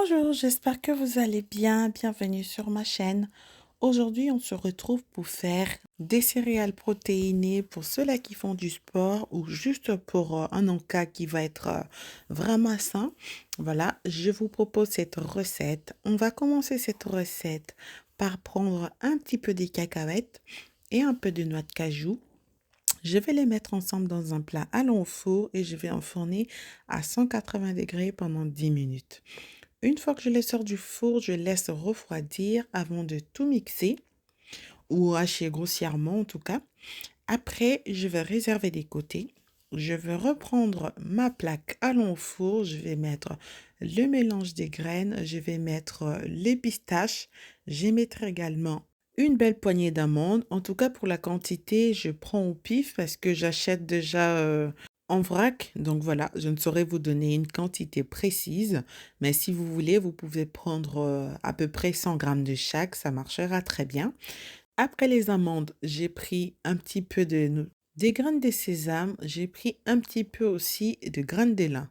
Bonjour, j'espère que vous allez bien. Bienvenue sur ma chaîne. Aujourd'hui, on se retrouve pour faire des céréales protéinées pour ceux-là qui font du sport ou juste pour un encas qui va être vraiment sain. Voilà, je vous propose cette recette. On va commencer cette recette par prendre un petit peu des cacahuètes et un peu de noix de cajou. Je vais les mettre ensemble dans un plat allant au four et je vais enfourner à 180 degrés pendant 10 minutes. Une fois que je les sors du four, je laisse refroidir avant de tout mixer ou hacher grossièrement en tout cas. Après, je vais réserver des côtés. Je vais reprendre ma plaque allant au four. Je vais mettre le mélange des graines. Je vais mettre les pistaches. Je mettrai également une belle poignée d'amandes. En tout cas, pour la quantité, je prends au pif parce que j'achète déjà en vrac. Donc voilà, je ne saurais vous donner une quantité précise. Mais si vous voulez, vous pouvez prendre à peu près 100 grammes de chaque. Ça marchera très bien. Après les amandes, j'ai pris un petit peu des graines de sésame, j'ai pris un petit peu aussi de graines de lin.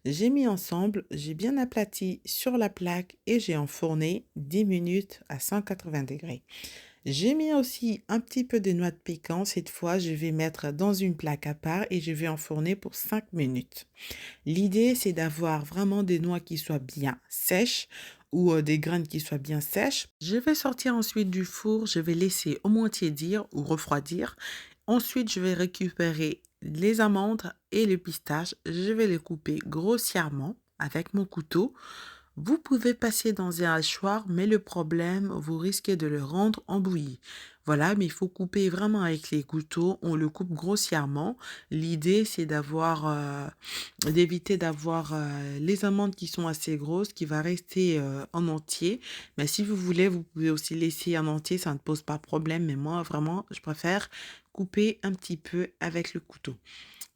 J'ai mis ensemble, j'ai bien aplati sur la plaque et j'ai enfourné 10 minutes à 180 degrés. J'ai mis aussi un petit peu de noix de pécan. Cette fois, je vais mettre dans une plaque à part et je vais enfourner pour 5 minutes. L'idée, c'est d'avoir vraiment des noix qui soient bien sèches ou des graines qui soient bien sèches. Je vais sortir ensuite du four, je vais laisser au moins tiédir ou refroidir. Ensuite, je vais récupérer les amandes et les pistaches. Je vais les couper grossièrement avec mon couteau. Vous pouvez passer dans un hachoir, mais le problème, vous risquez de le rendre embouilli. Voilà, mais il faut couper vraiment avec les couteaux. On le coupe grossièrement. L'idée, c'est d'éviter d'avoir les amandes qui sont assez grosses, qui va rester en entier. Mais si vous voulez, vous pouvez aussi laisser en entier, ça ne pose pas de problème. Mais moi, vraiment, je préfère couper un petit peu avec le couteau.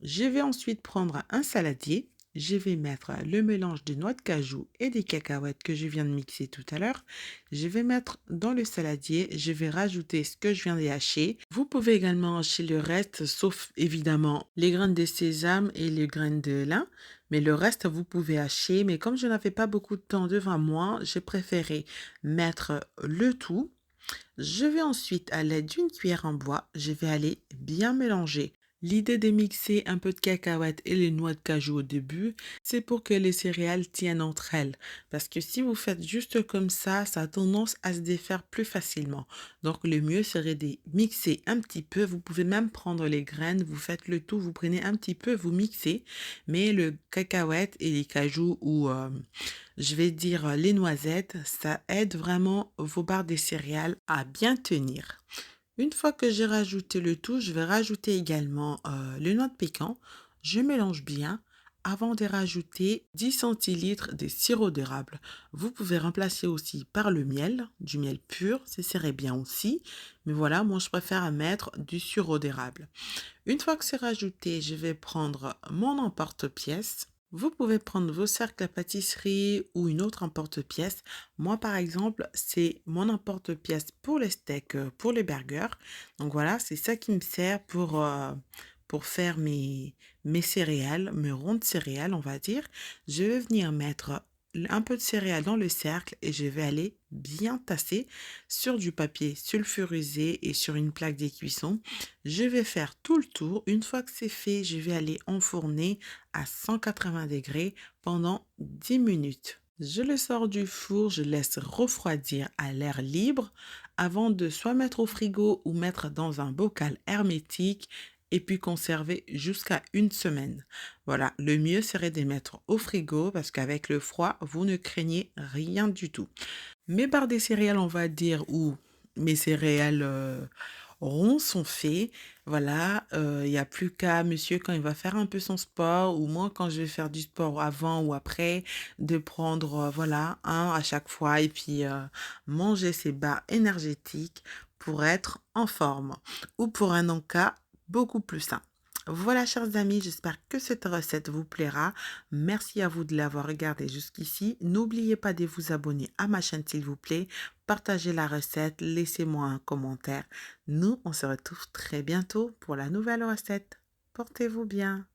Je vais ensuite prendre un saladier. Je vais mettre le mélange de noix de cajou et des cacahuètes que je viens de mixer tout à l'heure. Je vais mettre dans le saladier. Je vais rajouter ce que je viens de hacher. Vous pouvez également hacher le reste, sauf évidemment les graines de sésame et les graines de lin. Mais le reste, vous pouvez hacher. Mais comme je n'avais pas beaucoup de temps devant moi, j'ai préféré mettre le tout. Je vais ensuite, à l'aide d'une cuillère en bois, je vais aller bien mélanger. L'idée de mixer un peu de cacahuètes et les noix de cajou au début, c'est pour que les céréales tiennent entre elles. Parce que si vous faites juste comme ça a tendance à se défaire plus facilement. Donc le mieux serait de mixer un petit peu. Vous pouvez même prendre les graines, vous faites le tout, vous prenez un petit peu, vous mixez. Mais le cacahuète et les cajous ou je vais dire les noisettes, ça aide vraiment vos barres de céréales à bien tenir. Une fois que j'ai rajouté le tout, je vais rajouter également le noix de pécan. Je mélange bien avant de rajouter 10 centilitres de sirop d'érable. Vous pouvez remplacer aussi par le miel, du miel pur, ça serait bien aussi. Mais voilà, moi je préfère mettre du sirop d'érable. Une fois que c'est rajouté, je vais prendre mon emporte-pièce. Vous pouvez prendre vos cercles à pâtisserie ou une autre emporte-pièce. Moi, par exemple, c'est mon emporte-pièce pour les steaks, pour les burgers. Donc voilà, c'est ça qui me sert pour faire mes céréales, mes rondes céréales, on va dire. Je vais venir mettre un peu de céréales dans le cercle et je vais aller bien tasser sur du papier sulfurisé et sur une plaque de cuisson. Je vais faire tout le tour. Une fois que c'est fait, je vais aller enfourner à 180 degrés pendant 10 minutes. Je le sors du four, je laisse refroidir à l'air libre avant de soit mettre au frigo ou mettre dans un bocal hermétique et puis conserver jusqu'à une semaine. Voilà, le mieux serait de mettre au frigo parce qu'avec le froid, vous ne craignez rien du tout. Mes barres de céréales, on va dire, ou mes céréales ronds sont faits. Voilà, il n'y a plus qu'à monsieur quand il va faire un peu son sport ou moi quand je vais faire du sport avant ou après, de prendre, voilà, un à chaque fois et puis manger ces barres énergétiques pour être en forme ou pour un encas beaucoup plus sain. Voilà, chers amis, j'espère que cette recette vous plaira. Merci à vous de l'avoir regardé jusqu'ici. N'oubliez pas de vous abonner à ma chaîne, s'il vous plaît. Partagez la recette, laissez-moi un commentaire. Nous, on se retrouve très bientôt pour la nouvelle recette. Portez-vous bien.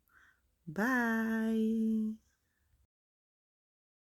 Bye.